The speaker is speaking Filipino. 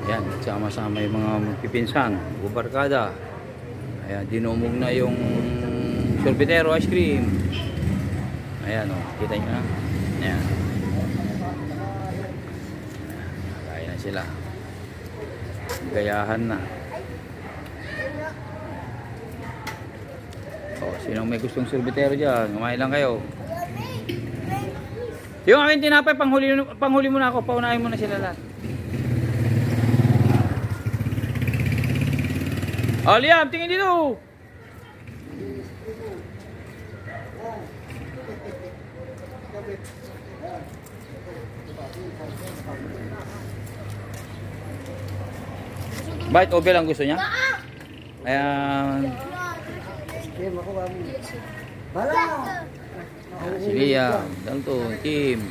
Ayan, sama-sama yung mga magpipinsan, bubarkada. Ayan, dinumog na yung sorbetero ice cream. Ayan o, kita nyo na. Ayan. Kaya na sila. Gayahan na. O, sinong may gustong sorbetero dyan? Kumain lang kayo. Yung aking tinapay, panghuli muna ako. Paunahin muna sila lahat. O, Liam, tingin dito. Bite o lang gusto niya? Ayan. Si Liam, Dalton, Kim.